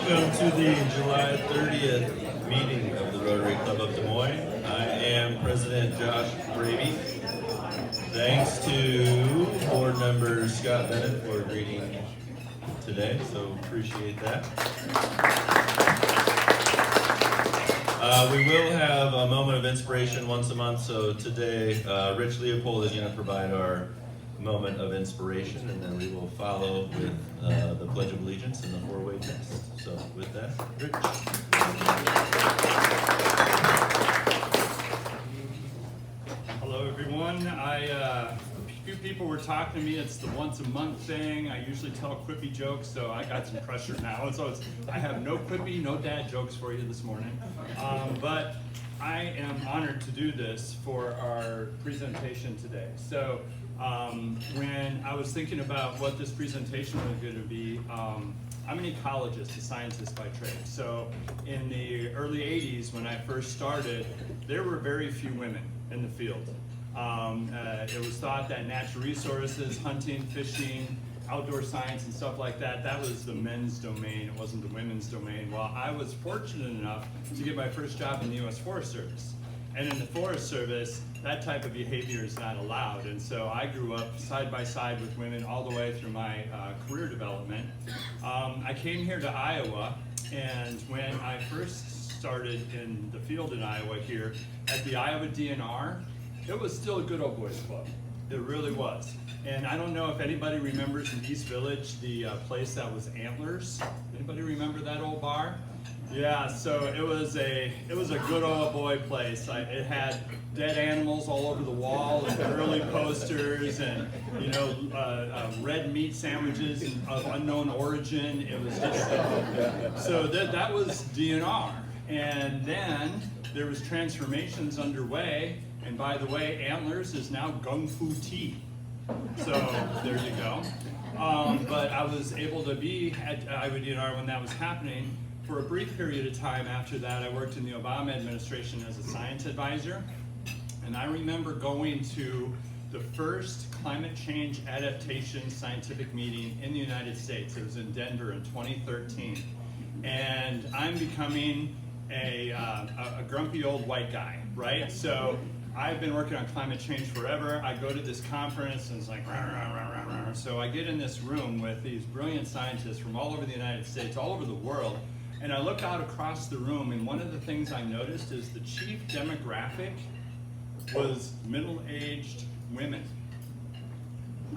Welcome to the July 30th meeting of the Rotary Club of Des Moines. I am President Josh Brady. Thanks to board member Scott Bennett for greeting today, so appreciate that. We will have a moment of inspiration once a month, so today Rich Leopold is going to provide our moment of inspiration, and then we will follow with the Pledge of Allegiance and the four-way test. So with that, Rich. Hello everyone. A few people were talking to me. It's the once a month thing. I usually tell quippy jokes, so I got some pressure now. So I have no quippy, no dad jokes for you this morning. But I am honored to do this for our presentation today. So when I was thinking about what this presentation was going to be, I'm an ecologist, a scientist by trade. So in the early 80s, when I first started, there were very few women in the field. It was thought that natural resources, hunting, fishing, outdoor science and stuff like that, that was the men's domain, it wasn't the women's domain. Well, I was fortunate enough to get my first job in the U.S. Forest Service. And in the Forest Service, that type of behavior is not allowed. And so I grew up side by side with women all the way through my career development. I came here to Iowa, and when I first started in the field in Iowa here, at the Iowa DNR, it was still a good old boys club. It really was. And I don't know if anybody remembers in East Village, the place that was Antlers. Anybody remember that old bar? Yeah, so it was a good old boy place. It had dead animals all over the wall and early posters and red meat sandwiches of unknown origin. It was just so that was DNR. And then there was transformations underway. And by the way, Antlers is now Gung Fu Tea. So there you go. But I was able to be at Iowa DNR when that was happening. For a brief period of time after that, I worked in the Obama administration as a science advisor. And I remember going to the first climate change adaptation scientific meeting in the United States. It was in Denver in 2013. And I'm becoming a grumpy old white guy, right? So I've been working on climate change forever. I go to this conference and it's like, rah, rah, rah, rah, rah. So I get in this room with these brilliant scientists from all over the United States, all over the world, and I look out across the room, and one of the things I noticed is the chief demographic was middle-aged women.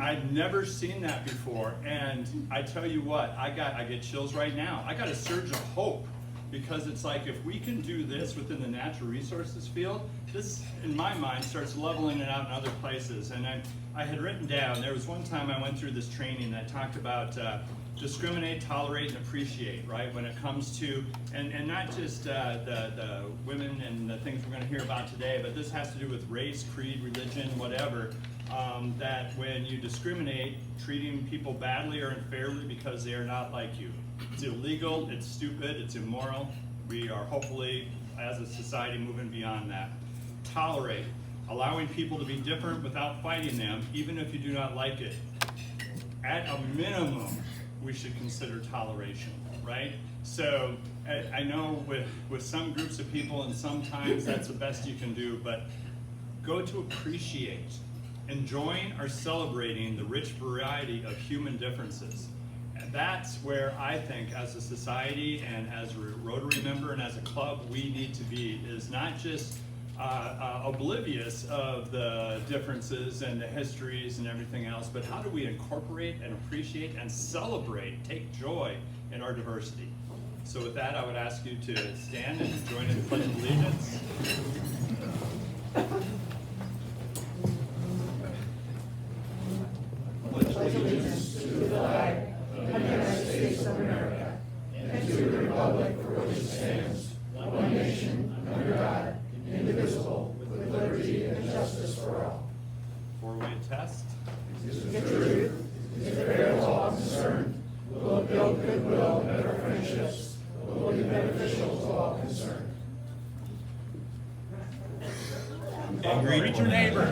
I'd never seen that before, and I tell you what, I get chills right now. I got a surge of hope, because it's like, if we can do this within the natural resources field, this, in my mind, starts leveling it out in other places. And I had written down, there was one time I went through this training that talked about discriminate, tolerate, and appreciate, right? When it comes to, and not just the women and the things we're going to hear about today, but this has to do with race, creed, religion, whatever, that when you discriminate, treating people badly or unfairly because they are not like you. It's illegal, it's stupid, it's immoral. We are hopefully, as a society, moving beyond that. Tolerate, allowing people to be different without fighting them, even if you do not like it. At a minimum, we should consider toleration, right? So I know with some groups of people, and sometimes that's the best you can do, but go to appreciate, enjoying or celebrating the rich variety of human differences. And that's where I think, as a society and as a Rotary member and as a club, we need to be, is not just oblivious of the differences and the histories and everything else, but how do we incorporate and appreciate and celebrate, take joy in our diversity? So with that, I would ask you to stand and join in the Pledge of Allegiance. Pledge allegiance to the flag of the United States of America and to the republic for which it stands, one nation, under God, indivisible, with liberty and justice for all. Four-way test. Is the truth, is fair to all concerned, will it build goodwill and better friendships, will be beneficial to all concerned. And greet your neighbor.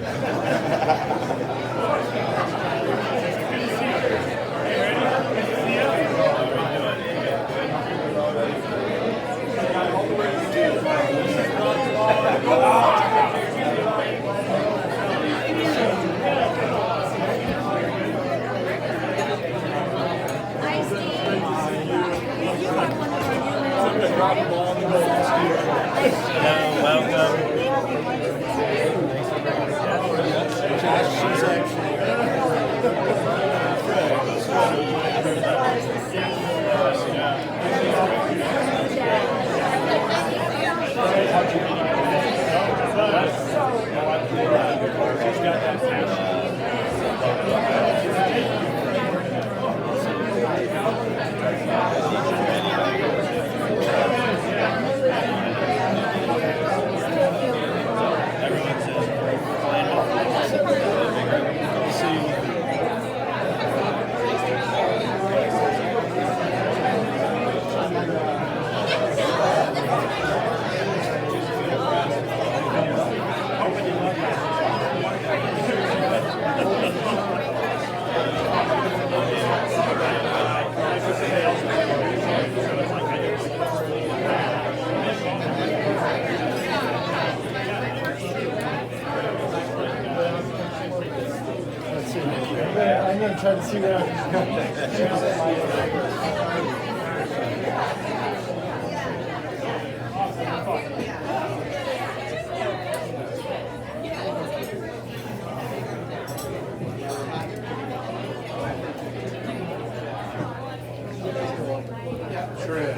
I'm gonna try to see where I'm Sure is.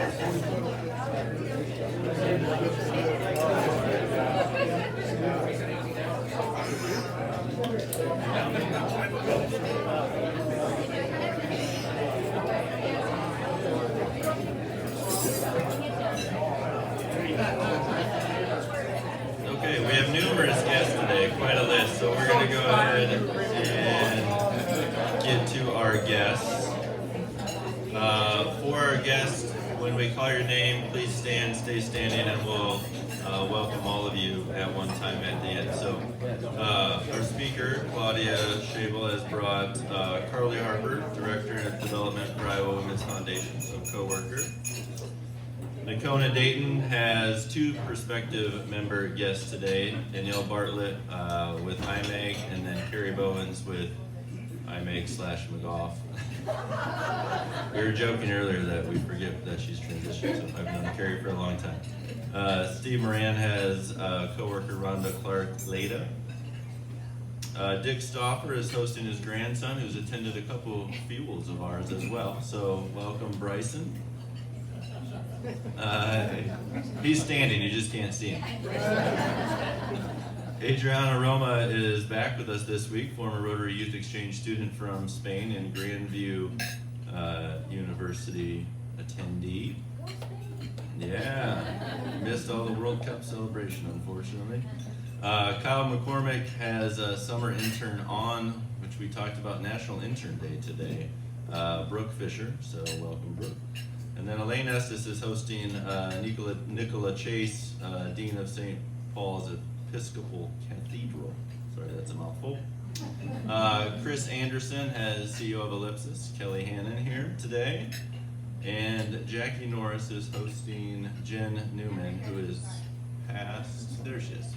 Okay, we have numerous guests today, quite a list, so we're going to go ahead and get to our guests. For our guests, when we call your name, please stand, stay standing, and we'll welcome all of you at one time at the end. So our speaker, Claudia Schabel, has brought Carly Harper, Director of Development for Iowa Women's Foundation, so co-worker. Nakona Dayton has two prospective member guests today, Danielle Bartlett with IMAG, and then Carrie Bowens with IMAG/McGough. We were joking earlier that we forget that she's transitioned, so I've known Carrie for a long time. Steve Moran has co-worker Rhonda Clark-Leda. Dick Stauffer is hosting his grandson, who's attended a couple fuels of ours as well, so welcome Bryson. He's standing, you just can't see him. Adriana Roma is back with us this week, former Rotary Youth Exchange student from Spain and Grandview University attendee. Yeah, missed all the World Cup celebration, unfortunately. Kyle McCormick has a summer intern on, which we talked about National Intern Day today. Brooke Fisher, so welcome Brooke. And then Elaine Estes is hosting Nicola Chase, Dean of St. Paul's Episcopal Cathedral. Sorry, that's a mouthful. Chris Anderson has CEO of Ellipsis, Kelly Hannon here today. And Jackie Norris is hosting Jen Newman, who is there she is.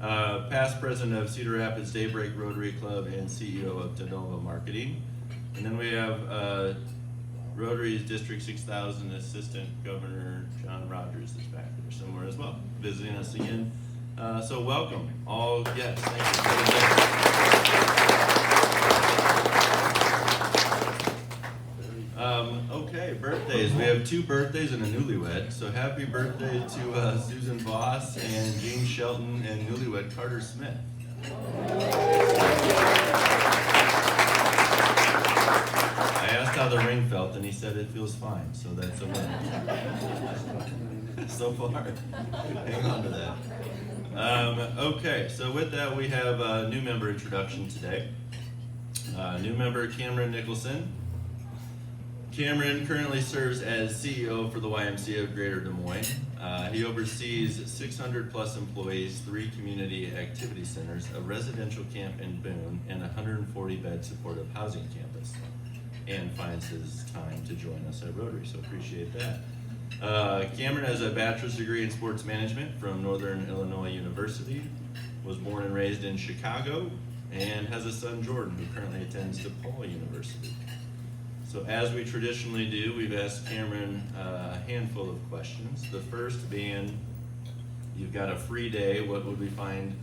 Past president of Cedar Rapids Daybreak Rotary Club and CEO of Tenova Marketing. And then we have Rotary's District 6000 Assistant Governor John Rogers is back there somewhere as well, visiting us again. So welcome, all guests. Okay, birthdays. We have two birthdays and a newlywed. So happy birthday to Susan Voss and Jean Shelton and newlywed Carter Smith. I asked how the ring felt and he said it feels fine, so that's a win. So far, hang on to that. Okay, so with that we have a new member introduction today. New member Cameron Nicholson. Cameron currently serves as CEO for the YMCA of Greater Des Moines. He oversees 600 plus employees, 3 community activity centers, a residential camp in Boone, and a 140 bed supportive housing campus, and finds his time to join us at Rotary, so appreciate that. Cameron has a bachelor's degree in sports management from Northern Illinois University, was born and raised in Chicago, and has a son Jordan who currently attends DePaul University. So So as we traditionally do, we've asked Cameron a handful of questions. The first being, you've got a free day, what would we find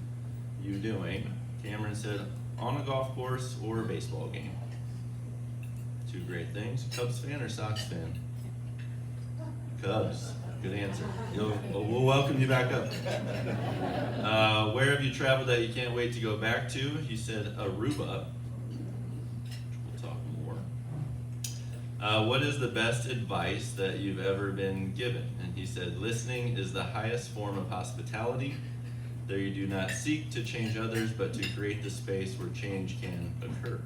you doing? Cameron said, on a golf course or a baseball game. Two great things. Cubs fan or Sox fan? Cubs. Good answer. We'll welcome you back up. Where have you traveled that you can't wait to go back to? He said Aruba. We'll talk more. What is the best advice that you've ever been given? And he said, listening is the highest form of hospitality. There you do not seek to change others, but to create the space where change can occur.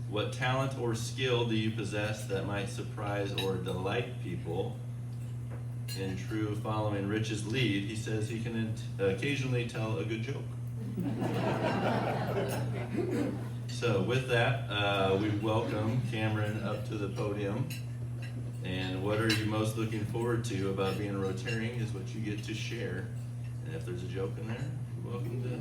What talent or skill do you possess that might surprise or delight people? In true following Rich's lead, he says he can occasionally tell a good joke. So with that, we welcome Cameron up to the podium. And what are you most looking forward to about being a Rotarian is what you get to share. And if there's a joke in there, you're welcome to share.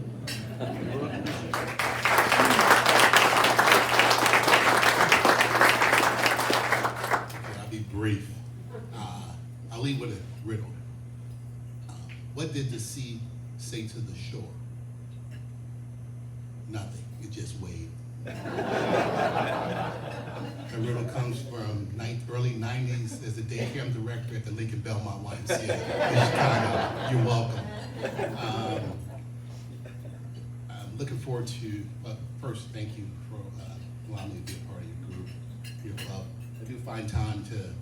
I'll be brief. I'll leave with a riddle. What did the sea say to the shore? Nothing. It just waved. The riddle comes from early 90s as the daycare director at the Lincoln Belmont YMCA in Chicago. You're welcome. I'm looking forward to, first, thank you for allowing me to be a part of your group, your club. I do find time to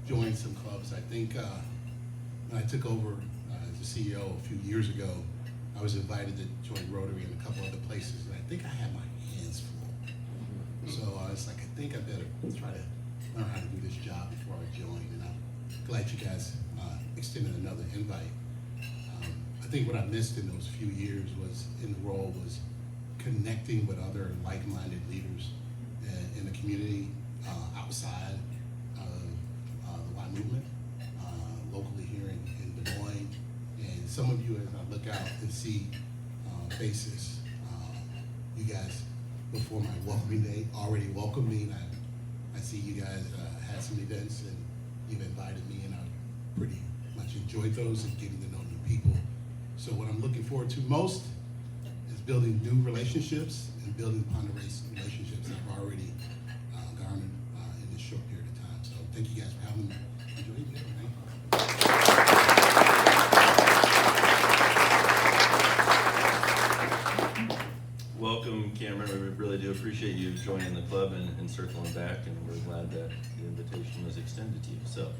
join some clubs. I think when I took over as the CEO a few years ago, I was invited to join Rotary and a couple other places, and I think I had my hands full. So I was like, I think I better try to learn how to do this job before I join, and I'm glad you guys extended another invite. I think what I missed in those few years was in the role was connecting with other like-minded leaders in the community outside of the Y movement, locally here in Des Moines. And some of you, as I look out and see faces, you guys before my welcoming day already welcomed me, and I see you guys had some events and you've invited me, and I pretty much enjoyed those and getting to know new people. So what I'm looking forward to most is building new relationships and building upon the relationships that I've already garnered in this short period of time. So thank you guys for having me. Enjoy your day. Welcome, Cameron. We really do appreciate you joining the club and circling back, and we're glad that the invitation was extended to you. So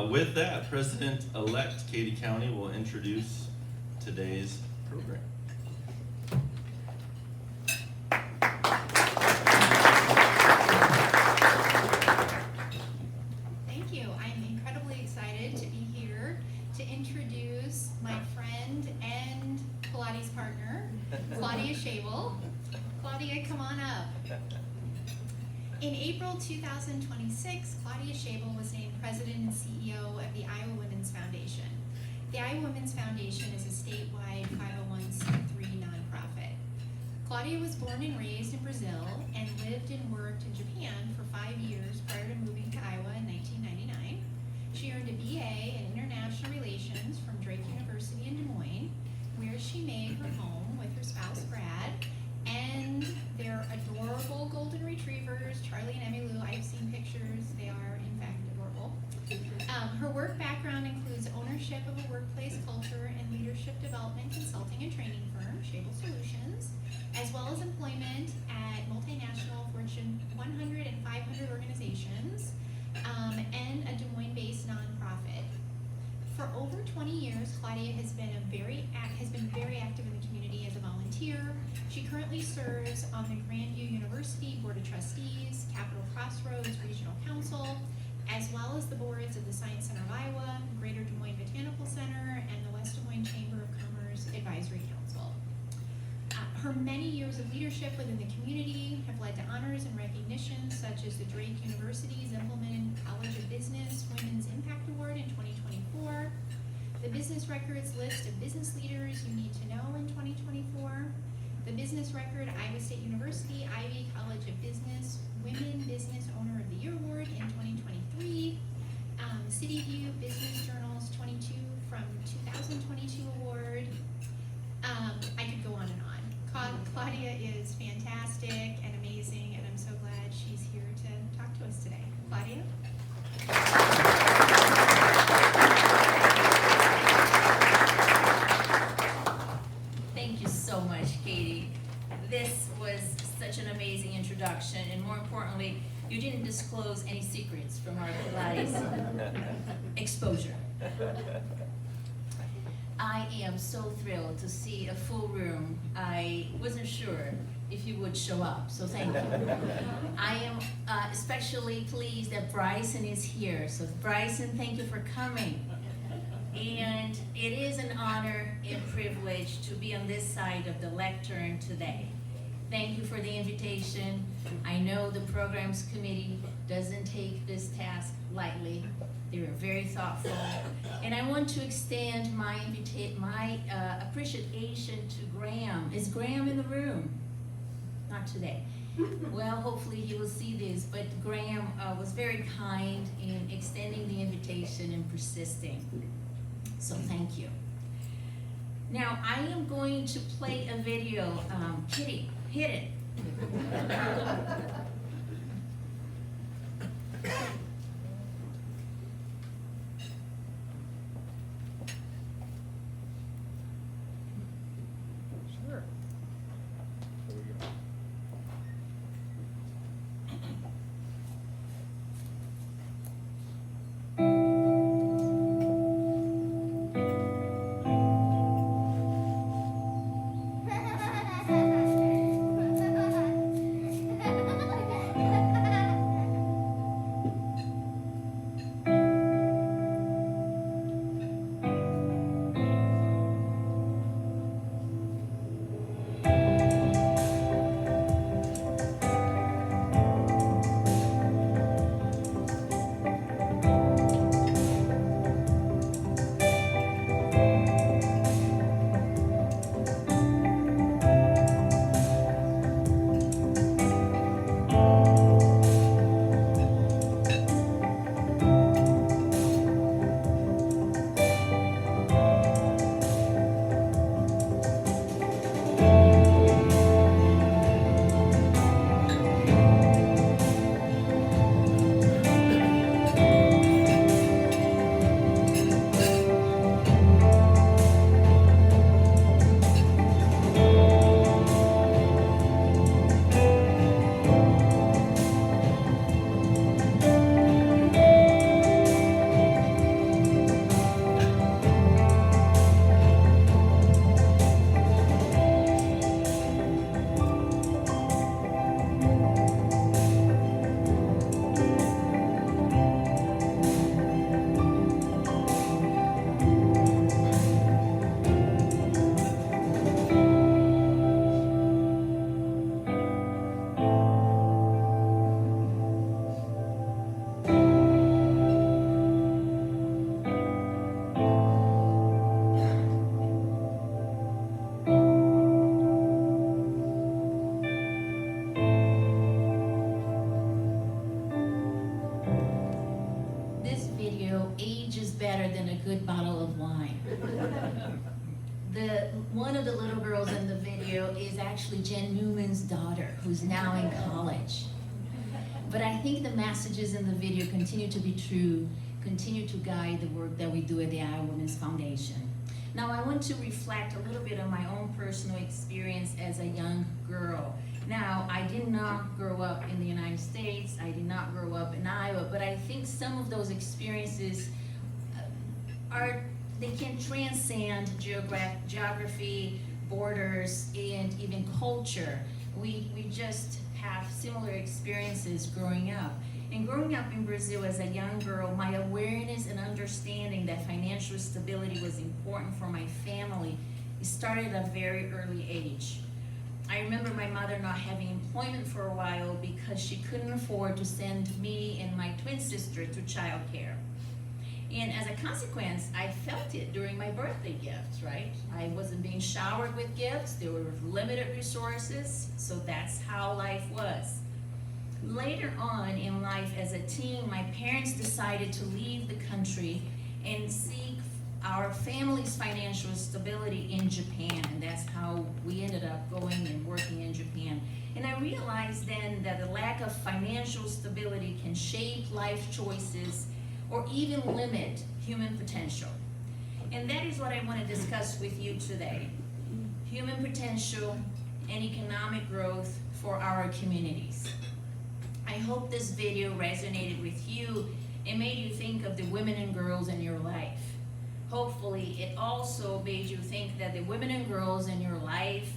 with that, President-elect Katy County will introduce today's program. Thank you. I'm incredibly excited to be here to introduce my friend and Pilates partner, Claudia Schabel. Claudia, come on up. In April 2026, Claudia Schabel was named President and CEO of the Iowa Women's Foundation. The Iowa Women's Foundation is a statewide 501c3 nonprofit. Claudia was born and raised in Brazil and lived and worked in Japan for 5 years prior to moving to Iowa in 1999. She earned a BA in International Relations from Drake University in Des Moines, where she made her home with her spouse Brad and their adorable golden retrievers, Charlie and Emmy Lou. I've seen pictures, they are in fact adorable. Her work background includes ownership of a workplace culture and leadership development consulting and training firm, Schabel Solutions, as well as employment at multinational Fortune 100 and 500 organizations, and a Des Moines-based nonprofit. For over 20 years, Claudia has been very active in the community as a volunteer. She currently serves on the Grandview University Board of Trustees, Capital Crossroads Regional Council, as well as the boards of the Science Center of Iowa, Greater Des Moines Botanical Center, and the West Des Moines Chamber of Commerce Advisory Council. Her many years of leadership within the community have led to honors and recognitions such as the Drake University Zimpelman College of Business Women's Impact Award in 2024, the Business Records list of business leaders you need to know in 2024, the Business Record Iowa State University Ivy College of Business You didn't disclose any secrets from our Pilates exposure. I am so thrilled to see a full room. I wasn't sure if you would show up, so thank you. I am especially pleased that Bryson is here. So Bryson, thank you for coming. And it is an honor and privilege to be on this side of the lectern today. Thank you for the invitation. I know the programs committee doesn't take this task lightly. They were very thoughtful. And I want to extend my appreciation to Graham. Is Graham in the room? Not today. Well, hopefully he will see this, but Graham was very kind in extending the invitation and persisting. So thank you. Now, I am going to play a video. Kitty, hit it. Sure. There we go. better than a good bottle of wine. One of the little girls in the video is actually Jen Newman's daughter, who's now in college. But I think the messages in the video continue to be true, continue to guide the work that we do at the Iowa Women's Foundation. Now I want to reflect a little bit on my own personal experience as a young girl. Now, I did not grow up in the United States, I did not grow up in Iowa, but I think some of those experiences they can transcend geography, borders, and even culture. We just have similar experiences growing up. And growing up in Brazil as a young girl, my awareness and understanding that financial stability was important for my family started at a very early age. I remember my mother not having employment for a while because she couldn't afford to send me and my twin sister to childcare. And as a consequence, I felt it during my birthday gifts, right? I wasn't being showered with gifts, there were limited resources, so that's how life was. Later on in life as a teen, my parents decided to leave the country and seek our family's financial stability in Japan, and that's how we ended up going and working in Japan. And I realized then that the lack of financial stability can shape life choices or even limit human potential. And that is what I want to discuss with you today. Human potential and economic growth for our communities. I hope this video resonated with you and made you think of the women and girls in your life. Hopefully, it also made you think that the women and girls in your life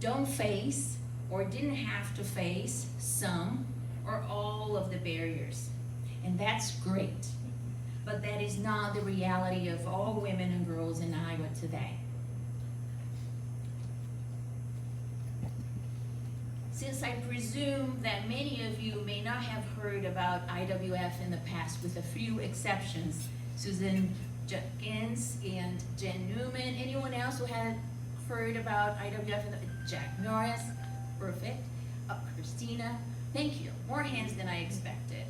don't face or didn't have to face some or all of the barriers. And that's great. But that is not the reality of all women and girls in Iowa today. Since I presume that many of you may not have heard about IWF in the past, with a few exceptions, Susan Jenkins and Jen Newman, anyone else who had heard about IWF in the Jack Norris, perfect, Christina, thank you, more hands than I expected.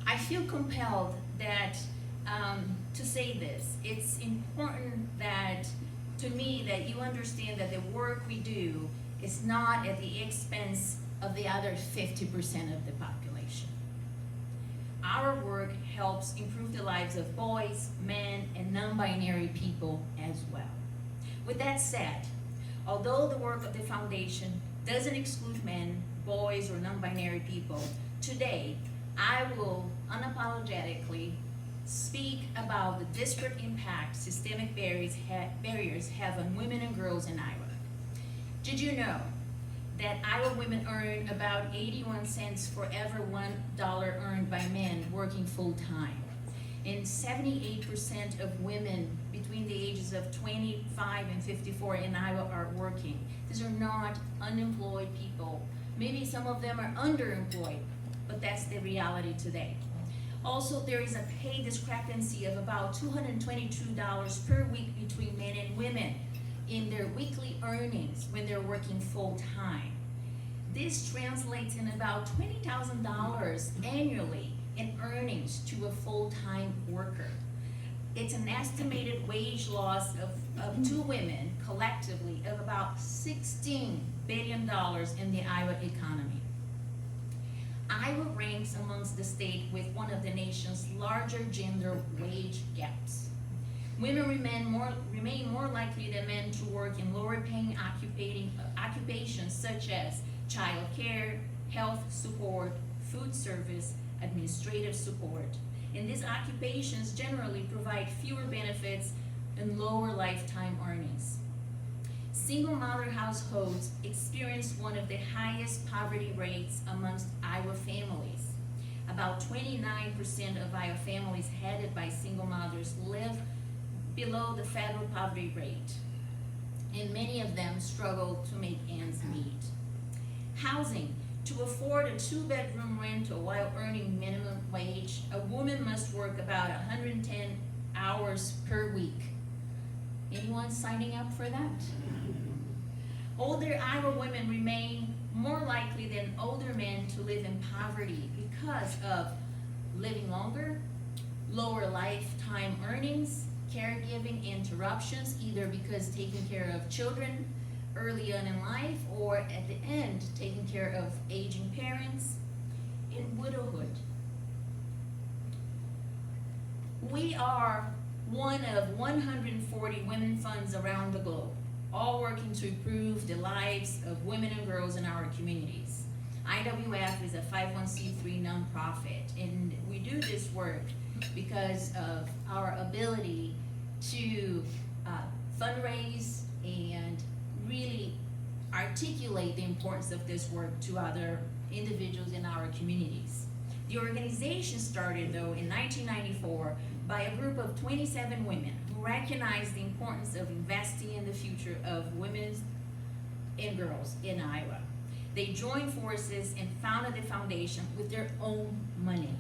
I feel compelled that to say this. It's important that, to me, that you understand that the work we do is not at the expense of the other 50% of the population. Our work helps improve the lives of boys, men, and non-binary people as well. With that said, although the work of the foundation doesn't exclude men, boys, or non-binary people, today I will unapologetically speak about the disparate impact systemic barriers have on women and girls in Iowa. Did you know that Iowa women earn about 81 cents for every $1 earned by men working full-time? And 78% of women between the ages of 25 and 54 in Iowa are working. These are not unemployed people. Maybe some of them are underemployed, but that's the reality today. Also, there is a pay discrepancy of about $222 per week between men and women in their weekly earnings when they're working full-time. This translates in about $20,000 annually in earnings to a full-time worker. It's an estimated wage loss of two women collectively of about $16 billion in the Iowa economy. Iowa ranks amongst the state with one of the nation's larger gender wage gaps. Women remain more likely than men to work in lower paying occupations such as child care, health support, food service, administrative support. And these occupations generally provide fewer benefits and lower lifetime earnings. Single mother households experience one of the highest poverty rates amongst Iowa families. About 29% of Iowa families headed by single mothers live below the federal poverty rate, and many of them struggle to make ends meet. Housing. To afford a 2-bedroom rental while earning minimum wage, a woman must work about 110 hours per week. Anyone signing up for that? Older Iowa women remain more likely than older men to live in poverty because of living longer, lower lifetime earnings, caregiving interruptions, either because taking care of children early on in life or at the end taking care of aging parents, and widowhood. We are one of 140 women funds around the globe, all working to improve the lives of women and girls in our communities. IWF is a 501c3 nonprofit, and we do this work because of our ability to fundraise and really articulate the importance of this work to other individuals in our communities. The organization started, though, in 1994 by a group of 27 women who recognized the importance of investing in the future of women and girls in Iowa. They joined forces and founded the foundation with their own money.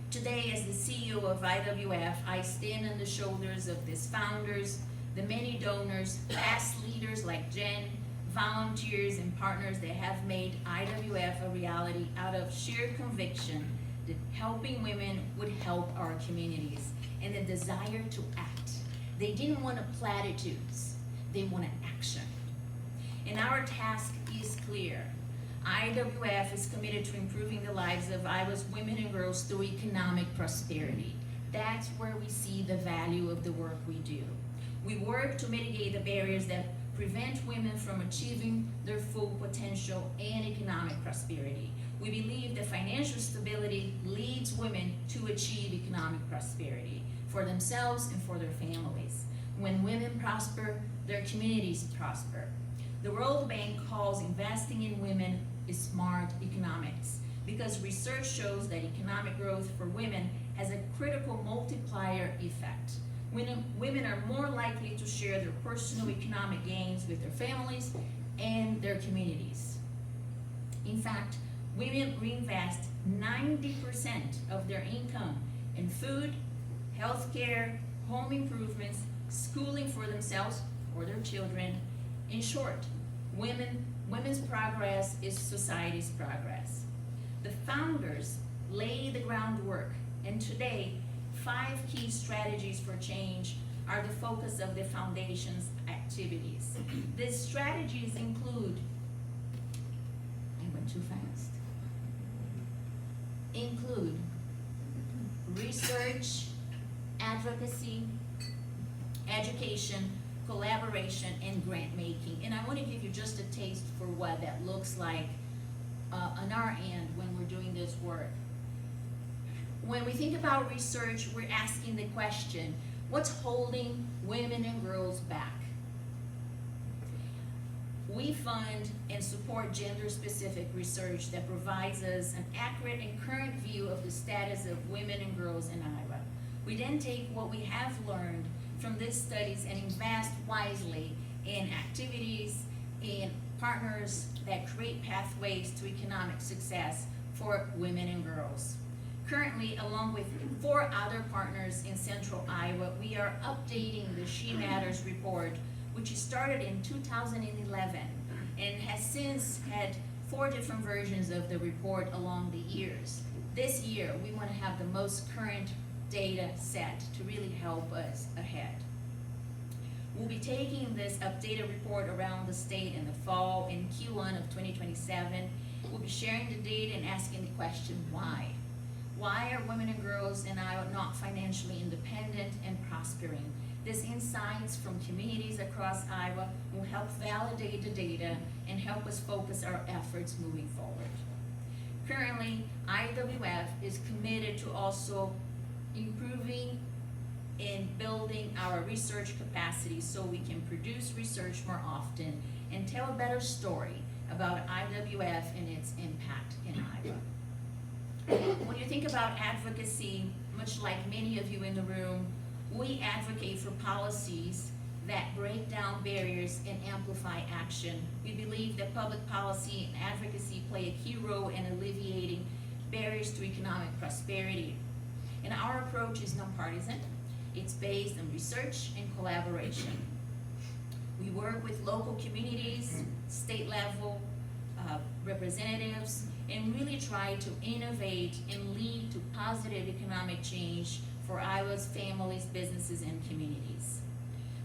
Today, as the CEO of IWF, I stand on the shoulders of these founders, the many donors, past leaders like Jen, volunteers and partners that have made IWF a reality out of sheer conviction that helping women would help our communities and the desire to act. They didn't want platitudes, they wanted action. And our task is clear. IWF is committed to improving the lives of Iowa's women and girls through economic prosperity. That's where we see the value of the work we do. We work to mitigate the barriers that prevent women from achieving their full potential and economic prosperity. We believe that financial stability leads women to achieve economic prosperity for themselves and for their families. When women prosper, their communities prosper. The World Bank calls investing in women smart economics because research shows that economic growth for women has a critical multiplier effect. Women are more likely to share their personal economic gains with their families and their communities. In fact, women reinvest 90% of their income in food, healthcare, home improvements, schooling for themselves or their children. In short, women's progress is society's progress. The founders laid the groundwork, and today, 5 key strategies for change are the focus of the foundation's activities. These strategies include, I went too fast, include research, advocacy, education, collaboration, and grant making. And I want to give you just a taste for what that looks like on our end when we're doing this work. When we think about research, we're asking the question, what's holding women and girls back? We fund and support gender-specific research that provides us an accurate and current view of the status of women and girls in Iowa. We then take what we have learned from these studies and invest wisely in activities, in partners that create pathways to economic success for women and girls. Currently, along with 4 other partners in central Iowa, we are updating the She Matters report, which started in 2011 and has since had 4 different versions of the report along the years. This year, we want to have the most current data set to really help us ahead. We'll be taking this updated report around the state in the fall in Q1 of 2027. We'll be sharing the data and asking the question, why? Why are women and girls in Iowa not financially independent and prospering? These insights from communities across Iowa will help validate the data and help us focus our efforts moving forward. Currently, IWF is committed to also improving and building our research capacity so we can produce research more often and tell a better story about IWF and its impact in Iowa. When you think about advocacy, much like many of you in the room, we advocate for policies that break down barriers and amplify action. We believe that public policy and advocacy play a key role in alleviating barriers to economic prosperity. And our approach is nonpartisan. It's based on research and collaboration. We work with local communities, state level representatives, and really try to innovate and lead to positive economic change for Iowa's families, businesses, and communities.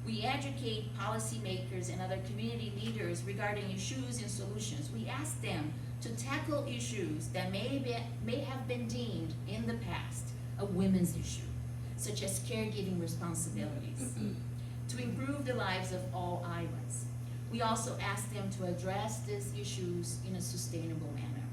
We educate policymakers and other community leaders regarding issues and solutions. We ask them to tackle issues that may have been deemed in the past a women's issue, such as caregiving responsibilities, to improve the lives of all Iowans. We also ask them to address these issues in a sustainable manner.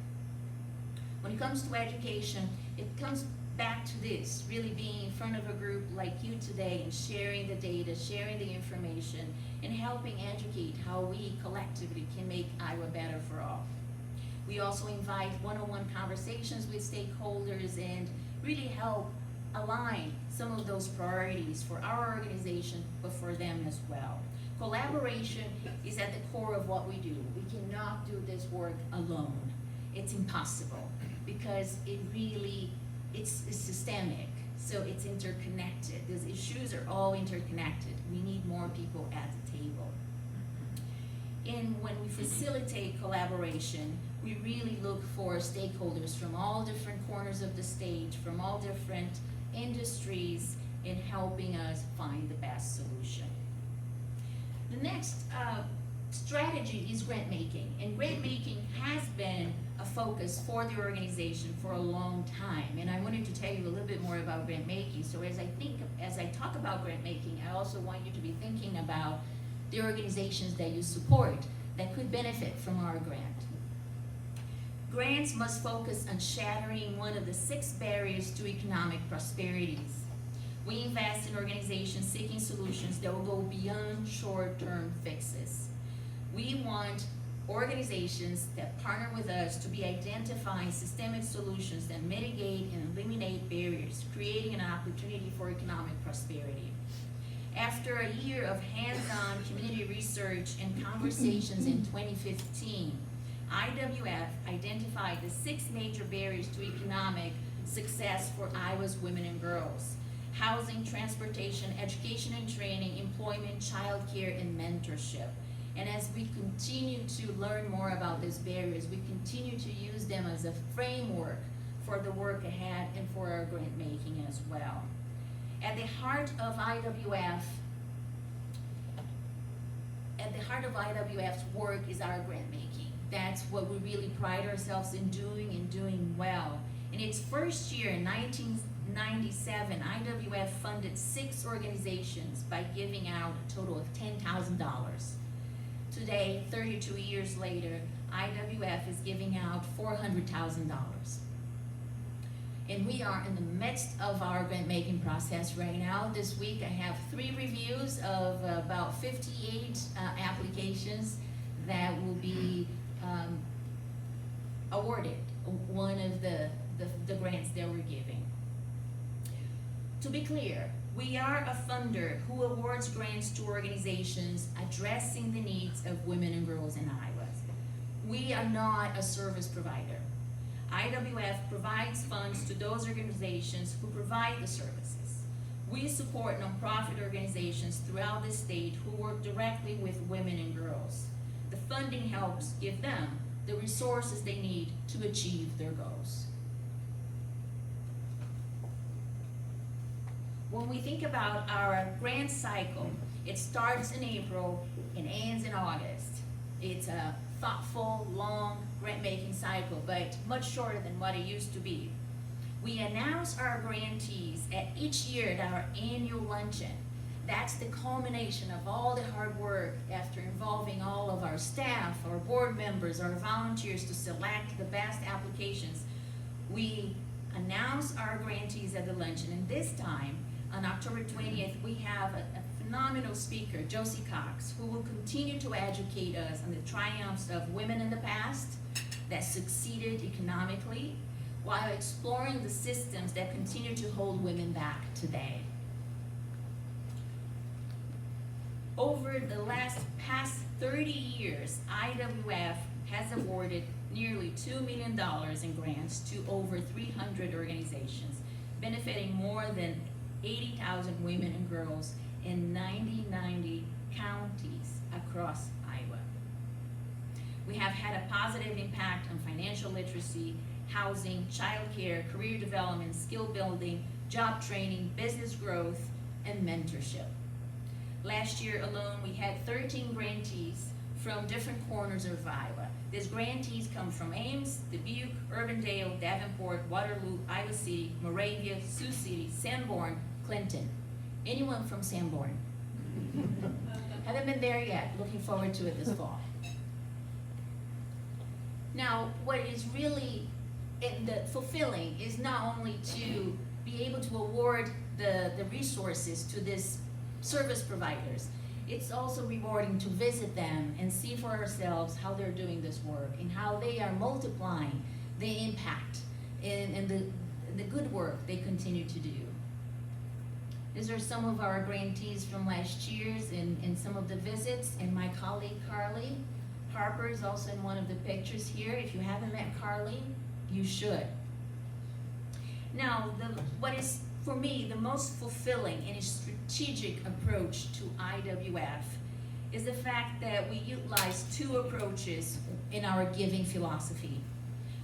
When it comes to education, it comes back to this, really being in front of a group like you today and sharing the data, sharing the information, and helping educate how we collectively can make Iowa better for all. We also invite one-on-one conversations with stakeholders and really help align some of those priorities for our organization, but for them as well. Collaboration is at the core of what we do. We cannot do this work alone. It's impossible because it's systemic, so it's interconnected. These issues are all interconnected. We need more people at the table. And when we facilitate collaboration, we really look for stakeholders from all different corners of the state, from all different industries, in helping us find the best solution. The next strategy is grant making, and grant making has been a focus for the organization for a long time, and I wanted to tell you a little bit more about grant making. So as I talk about grant making, I also want you to be thinking about the organizations that you support that could benefit from our grant. Grants must focus on shattering one of the 6 barriers to economic prosperities. We invest in organizations seeking solutions that will go beyond short-term fixes. We want organizations that partner with us to be identifying systemic solutions that mitigate and eliminate barriers, creating an opportunity for economic prosperity. After a year of hands-on community research and conversations in 2015, IWF identified the 6 major barriers to economic success for Iowa's women and girls: housing, transportation, education and training, employment, childcare, and mentorship. And as we continue to learn more about these barriers, we continue to use them as a framework for the work ahead and for our grant making as well. At the heart of IWF's work is our grant making. That's what we really pride ourselves in doing and doing well. In its first year in 1997, IWF funded 6 organizations by giving out a total of $10,000. Today, 32 years later, IWF is giving out $400,000. And we are in the midst of our grant making process right now. This week I have 3 reviews of about 58 applications that will be awarded one of the grants that we're giving. To be clear, we are a funder who awards grants to organizations addressing the needs of women and girls in Iowa. We are not a service provider. IWF provides funds to those organizations who provide the services. We support nonprofit organizations throughout the state who work directly with women and girls. The funding helps give them the resources they need to achieve their goals. When we think about our grant cycle, it starts in April and ends in August. It's a thoughtful, long grant-making cycle, but much shorter than what it used to be. We announce our grantees at each year at our annual luncheon. That's the culmination of all the hard work after involving all of our staff, our board members, our volunteers to select the best applications. We announce our grantees at the luncheon, and this time, on October 20th, we have a phenomenal speaker, Josie Cox, who will continue to educate us on the triumphs of women in the past that succeeded economically, while exploring the systems that continue to hold women back today. Over the past 30 years, IWF has awarded nearly $2 million in grants to over 300 organizations, benefiting more than 80,000 women and girls in 90 counties across Iowa. We have had a positive impact on financial literacy, housing, childcare, career development, skill building, job training, business growth, and mentorship. Last year alone, we had 13 grantees from different corners of Iowa. These grantees come from Ames, Dubuque, Urbandale, Davenport, Waterloo, Iowa City, Moravia, Sioux City, Sanborn, Clinton. Anyone from Sanborn? Haven't been there yet. Looking forward to it this fall. Now, what is really fulfilling is not only to be able to award the resources to these service providers, it's also rewarding to visit them and see for ourselves how they're doing this work and how they are multiplying the impact and the good work they continue to do. These are some of our grantees from last year's and some of the visits, and my colleague Carly Harper is also in one of the pictures here. If you haven't met Carly, you should. Now, what is for me the most fulfilling and strategic approach to IWF is the fact that we utilize 2 approaches in our giving philosophy.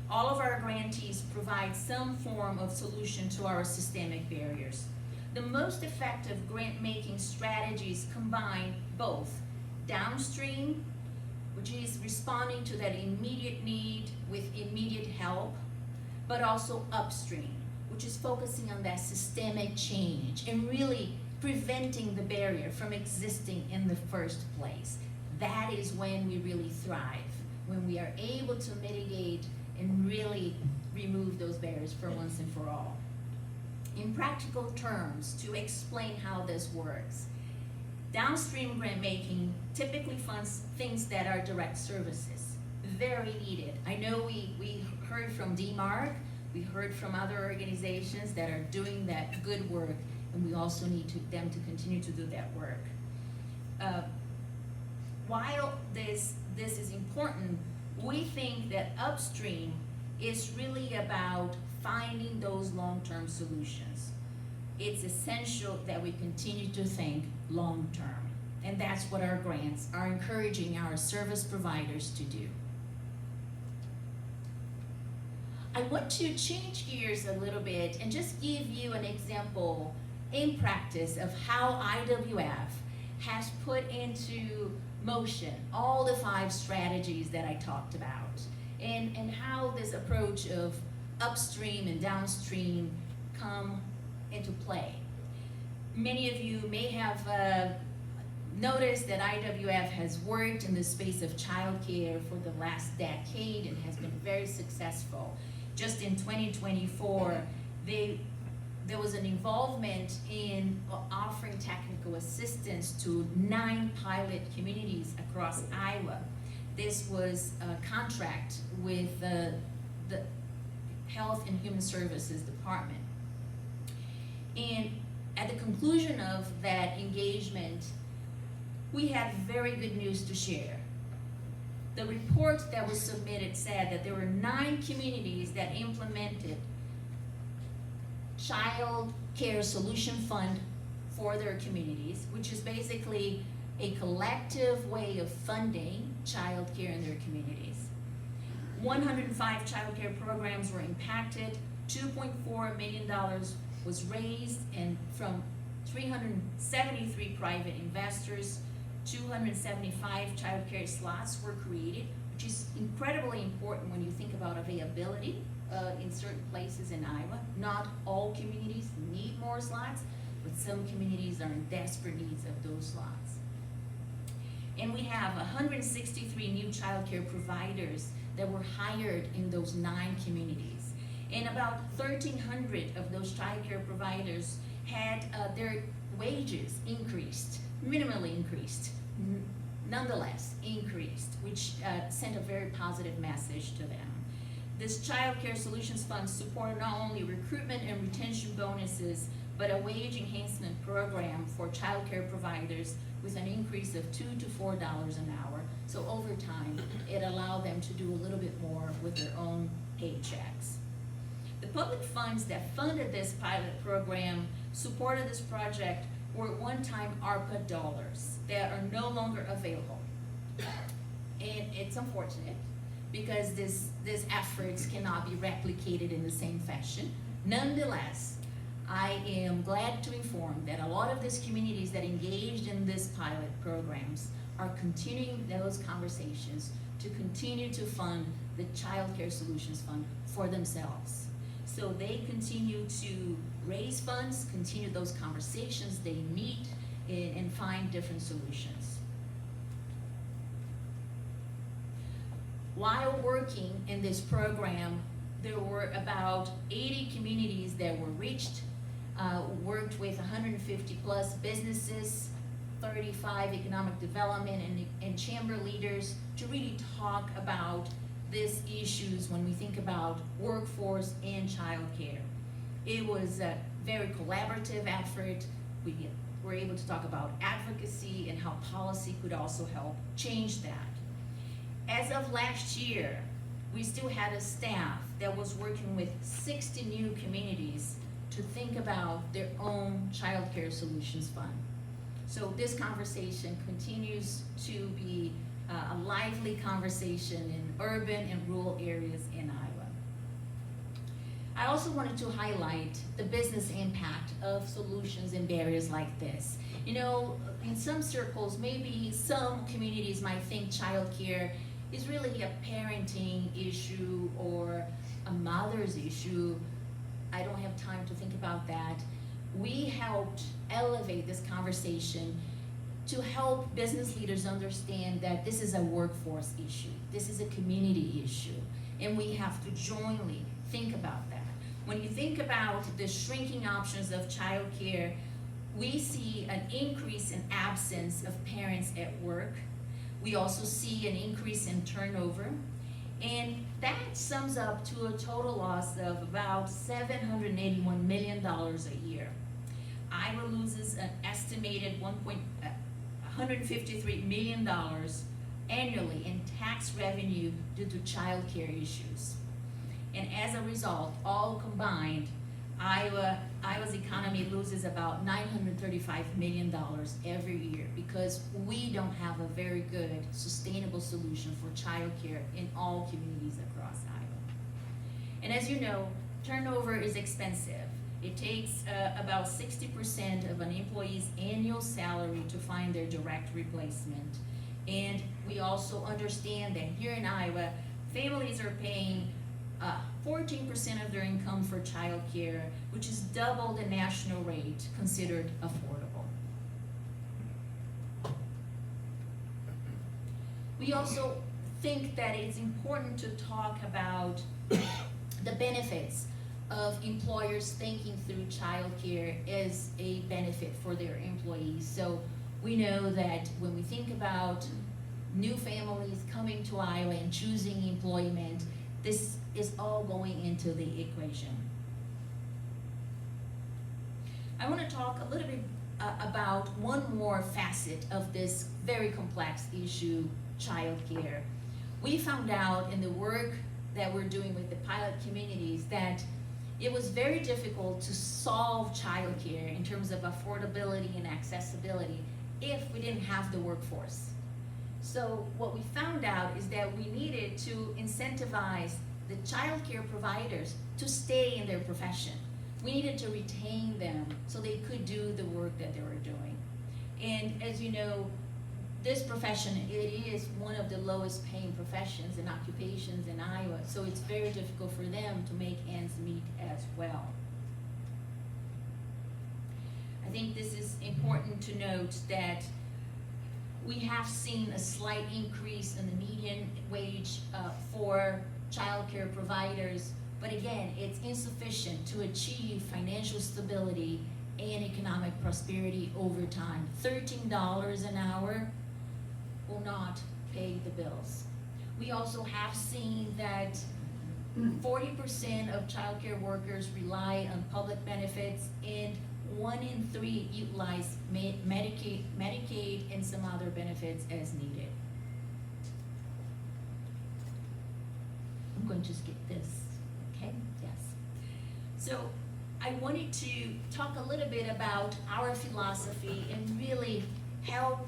All of our grantees provide some form of solution to our systemic barriers. The most effective grant-making strategies combine both downstream, which is responding to that immediate need with immediate help, but also upstream, which is focusing on that systemic change and really preventing the barrier from existing in the first place. That is when we really thrive, when we are able to mitigate and really remove those barriers for once and for all. In practical terms, to explain how this works, downstream grant making typically funds things that are direct services, very needed. I know we heard from DMARC, we heard from other organizations that are doing that good work, and we also need them to continue to do that work. While this is important, we think that upstream is really about finding those long-term solutions. It's essential that we continue to think long-term, and that's what our grants are encouraging our service providers to do. I want to change gears a little bit and just give you an example in practice of how IWF has put into motion all the 5 strategies that I talked about, and how this approach of upstream and downstream come into play. Many of you may have noticed that IWF has worked in the space of childcare for the last decade and has been very successful. Just in 2024, there was an involvement in offering technical assistance to 9 pilot communities across Iowa. This was a contract with the Health and Human Services Department. And at the conclusion of that engagement, we had very good news to share. The report that was submitted said that there were 9 communities that implemented Child Care Solution Fund for their communities, which is basically a collective way of funding child care in their communities. 105 child care programs were impacted, $2.4 million was raised, and from 373 private investors, 275 child care slots were created, which is incredibly important when you think about availability in certain places in Iowa. Not all communities need more slots, but some communities are in desperate needs of those slots. And we have 163 new child care providers that were hired in those 9 communities. And about 1,300 of those child care providers had their wages increased, minimally increased, nonetheless increased, which sent a very positive message to them. This Child Care Solutions Fund supported not only recruitment and retention bonuses, but a wage enhancement program for child care providers with an increase of $2 to $4 an hour. So over time, it allowed them to do a little bit more with their own paychecks. The public funds that funded this pilot program supported this project were one-time ARPA dollars that are no longer available. And it's unfortunate because these efforts cannot be replicated in the same fashion. Nonetheless, I am glad to inform that a lot of these communities that engaged in these pilot programs are continuing those conversations to continue to fund the Child Care Solutions Fund for themselves. So they continue to raise funds, continue those conversations, they meet and find different solutions. While working in this program, there were about 80 communities that were reached, worked with 150 plus businesses, 35 economic development and chamber leaders to really talk about these issues when we think about workforce and childcare. It was a very collaborative effort. We were able to talk about advocacy and how policy could also help change that. As of last year, we still had a staff that was working with 60 new communities to think about their own Child Care Solutions Fund. So this conversation continues to be a lively conversation in urban and rural areas in Iowa. I also wanted to highlight the business impact of solutions in barriers like this. You know, in some circles, maybe some communities might think childcare is really a parenting issue or a mother's issue. I don't have time to think about that. We helped elevate this conversation to help business leaders understand that this is a workforce issue. This is a community issue. And we have to jointly think about that. When you think about the shrinking options of childcare, we see an increase in absence of parents at work. We also see an increase in turnover. And that sums up to a total loss of about $781 million a year. Iowa loses an estimated $153 million annually in tax revenue due to childcare issues. And as a result, all combined, Iowa's economy loses about $935 million every year because we don't have a very good sustainable solution for childcare in all communities across Iowa. And as you know, turnover is expensive. It takes about 60% of an employee's annual salary to find their direct replacement. And we also understand that here in Iowa, families are paying 14% of their income for childcare, which is double the national rate considered affordable. We also think that it's important to talk about the benefits of employers thinking through childcare as a benefit for their employees. So we know that when we think about new families coming to Iowa and choosing employment, this is all going into the equation. I want to talk a little bit about one more facet of this very complex issue, childcare. We found out in the work that we're doing with the pilot communities that it was very difficult to solve childcare in terms of affordability and accessibility if we didn't have the workforce. So what we found out is that we needed to incentivize the childcare providers to stay in their profession. We needed to retain them so they could do the work that they were doing. And as you know, this profession, it is one of the lowest paying professions and occupations in Iowa, so it's very difficult for them to make ends meet as well. I think this is important to note that we have seen a slight increase in the median wage for childcare providers, but again, it's insufficient to achieve financial stability and economic prosperity over time. $13 an hour will not pay the bills. We also have seen that 40% of childcare workers rely on public benefits, and 1 in 3 utilize Medicaid and some other benefits as needed. I'm going to skip this, okay? Yes. So I wanted to talk a little bit about our philosophy and really help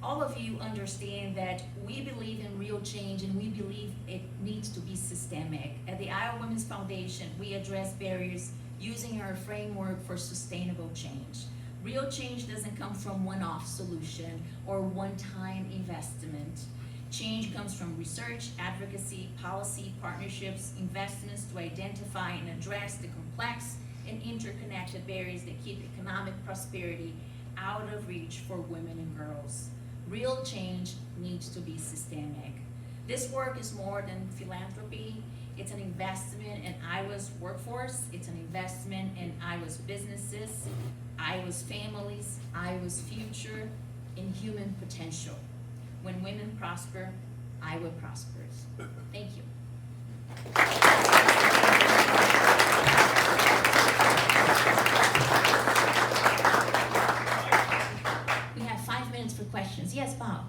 all of you understand that we believe in real change and we believe it needs to be systemic. At the Iowa Women's Foundation, we address barriers using our framework for sustainable change. Real change doesn't come from one-off solution or one-time investment. Change comes from research, advocacy, policy, partnerships, investments to identify and address the complex and interconnected barriers that keep economic prosperity out of reach for women and girls. Real change needs to be systemic. This work is more than philanthropy. It's an investment in Iowa's workforce. It's an investment in Iowa's businesses, Iowa's families, Iowa's future, and human potential. When women prosper, Iowa prospers. Thank you. We have 5 minutes for questions. Yes, Bob?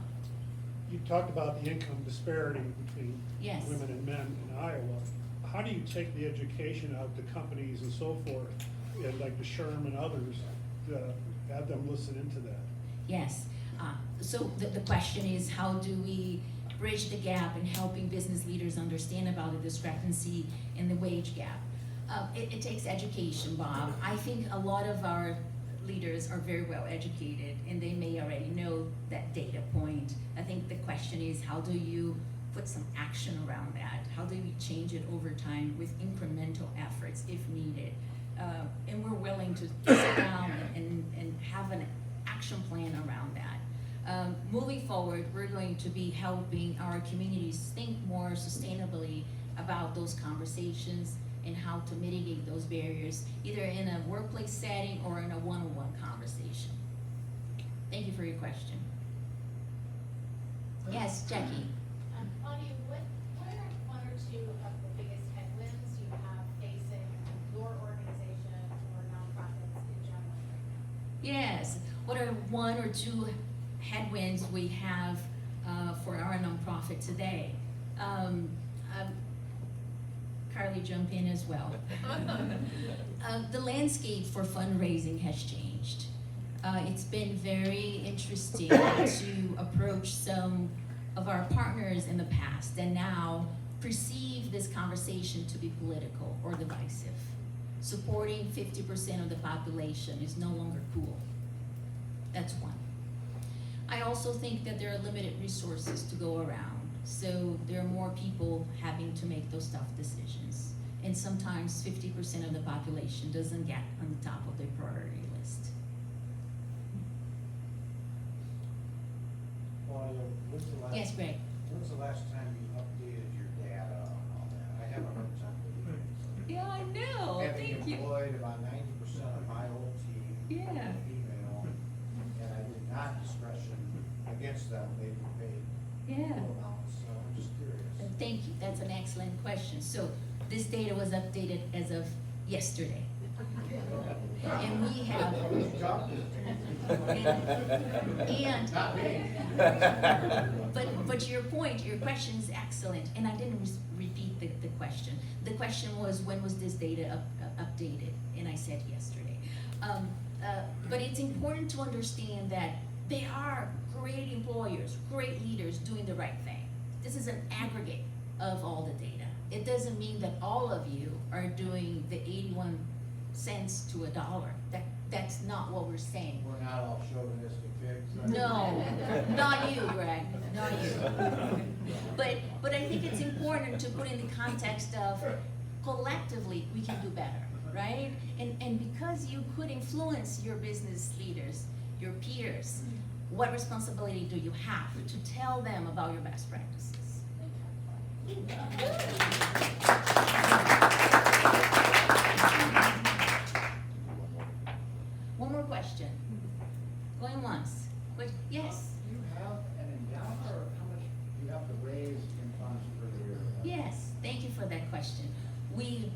You talked about the income disparity between Yes. women and men in Iowa. How do you take the education out to companies and so forth, and like the SHRM and others, to have them listen into that? Yes. So the question is, how do we bridge the gap in helping business leaders understand about the discrepancy in the wage gap? It takes education, Bob. I think a lot of our leaders are very well educated and they may already know that data point. I think the question is, how do you put some action around that? How do we change it over time with incremental efforts if needed? And we're willing to sit down and have an action plan around that. Moving forward, we're going to be helping our communities think more sustainably about those conversations and how to mitigate those barriers, either in a workplace setting or in a one-on-one conversation. Thank you for your question. Yes, Jackie? Claudia, what are one or two of the biggest headwinds you have facing your organization or nonprofits in general right now? Yes, what are one or two headwinds we have for our nonprofit today? Carly, jump in as well. The landscape for fundraising has changed. It's been very interesting to approach some of our partners in the past and now perceive this conversation to be political or divisive. Supporting 50% of the population is no longer cool. That's one. I also think that there are limited resources to go around, so there are more people having to make those tough decisions. And sometimes 50% of the population doesn't get on the top of their priority list. Claudia, Yes, Greg? when's the last time you updated your data on all that? I have a hard time believing it. Yeah, I know, thank Having you. employed about 90% of my whole team. Yeah. Female, and I did not discretion against them, they were paid Yeah. full amounts, so I'm just curious. Thank you, that's an excellent question. So this data was updated as of yesterday. And we have, and, Not me. but to your point, your question is excellent, and I didn't repeat the question. The question was, when was this data updated? And I said yesterday. But it's important to understand that they are great employers, great leaders doing the right thing. This is an aggregate of all the data. It doesn't mean that all of you are doing the 81 cents to $1. That's not what we're saying. We're not all chauvinistic pigs. No, not you, Greg, not you. But I think it's important to put in the context of collectively we can do better, right? And because you could influence your business leaders, your peers, what responsibility do you have to tell them about your best practices? One more question. Going once. Yes. Do you have an endowment, or how much do you have to raise in funds for the year? Yes, thank you for that question. We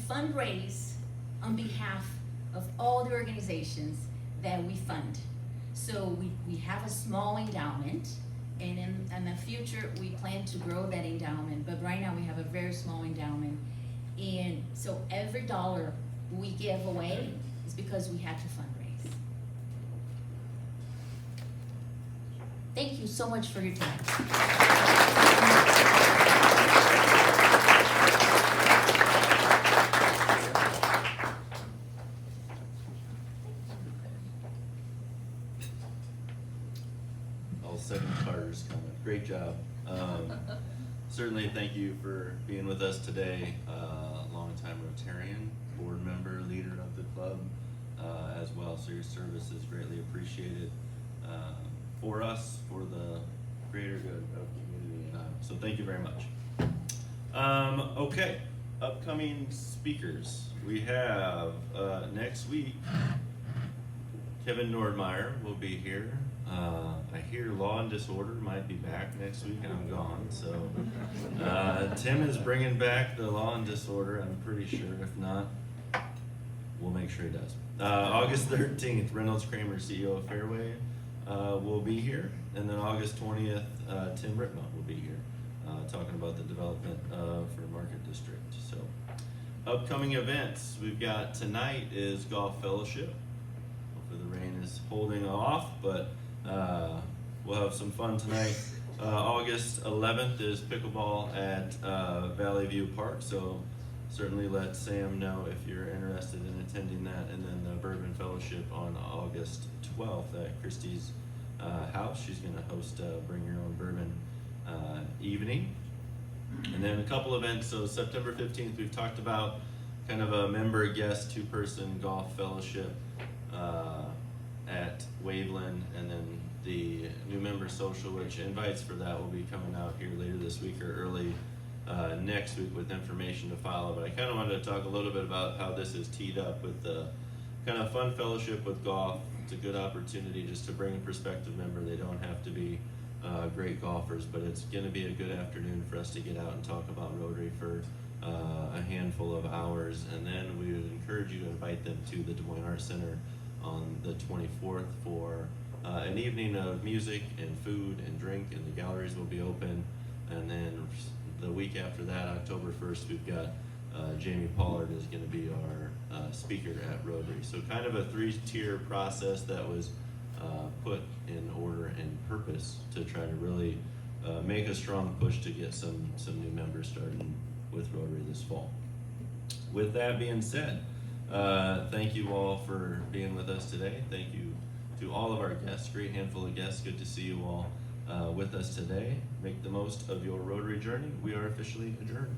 fundraise on behalf of all the organizations that we fund. So we have a small endowment, and in the future, we plan to grow that endowment, but right now we have a very small endowment. And so every dollar we give away is because we had to fundraise. Thank you so much for your time. All second Carter's comment. Great job. Certainly thank you for being with us today. Longtime Rotarian, board member, leader of the club as well. So your service is greatly appreciated for us, for the greater good of the community. So thank you very much. Okay, upcoming speakers. We have next week, Kevin Nordmeyer will be here. I hear Law and Disorder might be back next week and I'm gone, so Tim is bringing back the Law and Disorder, I'm pretty sure. If not, we'll make sure he does. August 13th, Reynolds Kramer, CEO of Fairway, will be here, and then August 20th, Tim Rittmont will be here, talking about the development for Market District. So, upcoming events, we've got tonight is Golf Fellowship. Hopefully the rain is holding off, but we'll have some fun tonight. August 11th is pickleball at Valley View Park, so certainly let Sam know if you're interested in attending that. And then the Bourbon Fellowship on August 12th at Christie's house. She's going to host Bring Your Own Bourbon evening. And then a couple events. So September 15th, we've talked about kind of a member guest 2-person golf fellowship at Waveland, and then the new member social, which invites for that will be coming out here later this week or early next week with information to follow. But I kind of wanted to talk a little bit about how this is teed up with the kind of fun fellowship with golf. It's a good opportunity just to bring a prospective member. They don't have to be great golfers, but it's going to be a good afternoon for us to get out and talk about Rotary for a handful of hours. And then we would encourage you to invite them to the Des Moines Arts Center on the 24th for an evening of music and food and drink, and the galleries will be open. And then the week after that, October 1st, we've got Jamie Pollard is going to be our speaker at Rotary. So kind of a 3-tier process that was put in order and purpose to try to really make a strong push to get some new members started with Rotary this fall. With that being said, thank you all for being with us today. Thank you to all of our guests, great handful of guests. Good to see you all with us today. Make the most of your Rotary journey. We are officially adjourned.